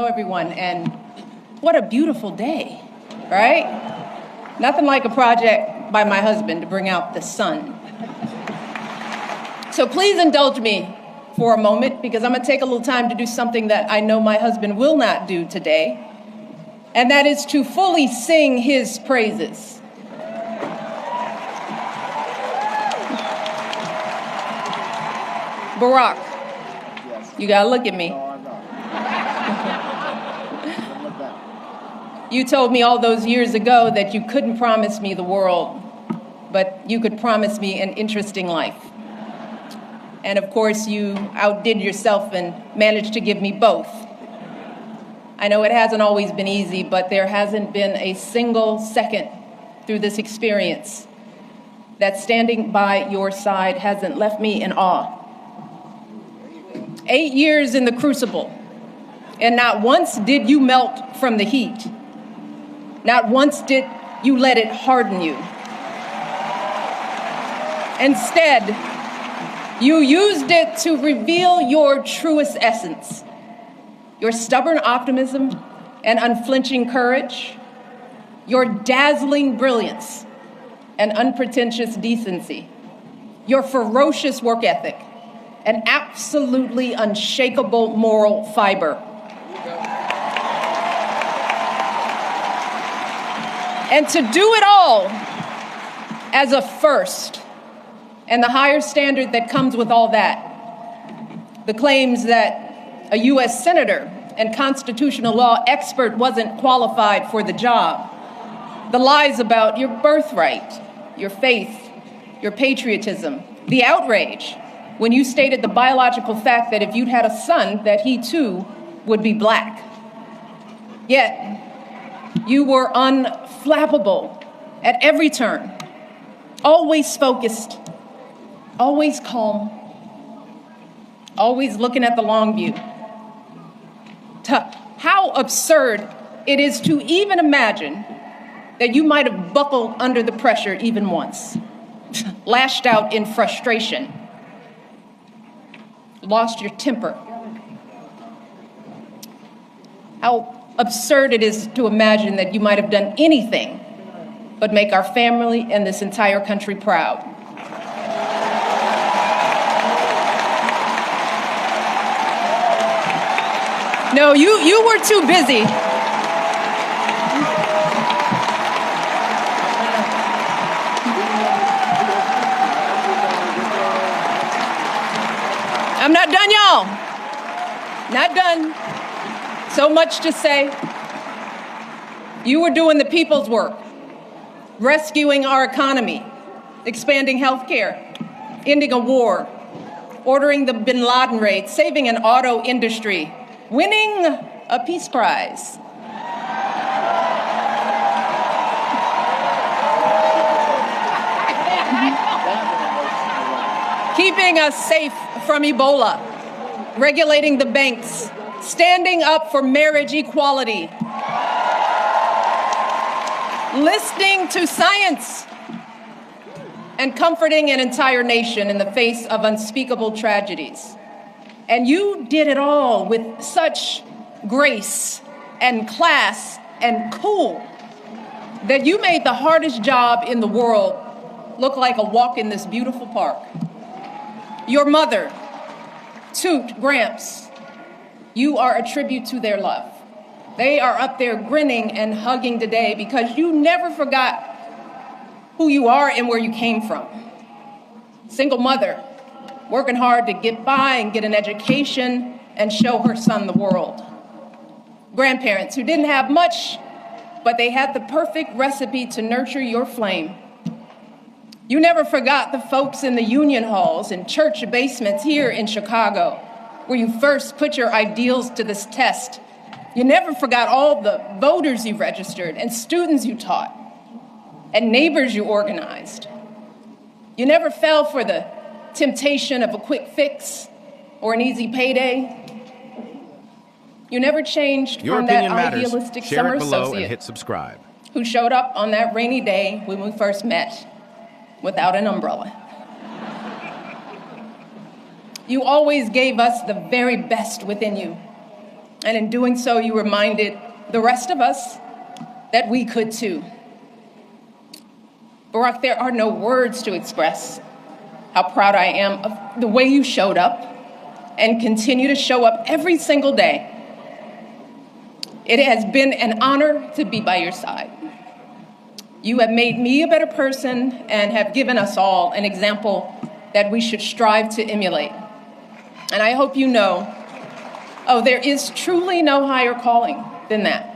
Hello, everyone, and what a beautiful day, right? Nothing like a project by my husband to bring out the sun. So please indulge me for a moment, because I'm gonna take a little time to do something that I know my husband will not do today, and that is to fully sing his praises. Barack, you gotta look at me. You told me all those years ago that you couldn't promise me the world, but you could promise me an interesting life. And of course, you outdid yourself and managed to give me both. I know it hasn't always been easy, but there hasn't been a single second through this experience that standing by your side hasn't left me in awe. 8 years in the crucible, and not once did you melt from the heat. Not once did you let it harden you. Instead, you used it to reveal your truest essence, your stubborn optimism and unflinching courage, your dazzling brilliance and unpretentious decency, your ferocious work ethic, and absolutely unshakable moral fiber. And to do it all as a first, and the higher standard that comes with all that, the claims that a U.S. senator and constitutional law expert wasn't qualified for the job, the lies about your birthright, your faith, your patriotism, the outrage when you stated the biological fact that if you'd had a son, that he too would be black. Yet, you were unflappable at every turn, always focused, always calm, always looking at the long view. How absurd it is to even imagine that you might have buckled under the pressure even once, lashed out in frustration, lost your temper. How absurd it is to imagine that you might have done anything but make our family and this entire country proud. No, you were too busy. I'm not done, y'all. Not done. So much to say. You were doing the people's work, rescuing our economy, expanding healthcare, ending a war, ordering the bin Laden raid, saving an auto industry, winning a peace prize. Keeping us safe from Ebola, regulating the banks, standing up for marriage equality, listening to science, and comforting an entire nation in the face of unspeakable tragedies. And you did it all with such grace and class and cool that you made the hardest job in the world look like a walk in this beautiful park. Your mother, Toot, Gramps, you are a tribute to their love. They are up there grinning and hugging today because you never forgot who you are and where you came from. Single mother, working hard to get by and get an education and show her son the world. Grandparents who didn't have much, but they had the perfect recipe to nurture your flame. You never forgot the folks in the union halls and church basements here in Chicago, where you first put your ideals to this test. You never forgot all the voters you registered and students you taught and neighbors you organized. You never fell for the temptation of a quick fix or an easy payday. You never changed from that idealistic summer associate and hit subscribe, who showed up on that rainy day when we first met without an umbrella. You always gave us the very best within you, And in doing so, you reminded the rest of us that we could too. Barack, there are no words to express how proud I am of the way you showed up and continue to show up every single day. It has been an honor to be by your side. You have made me a better person and have given us all an example that we should strive to emulate. And I hope you know, there is truly no higher calling than that.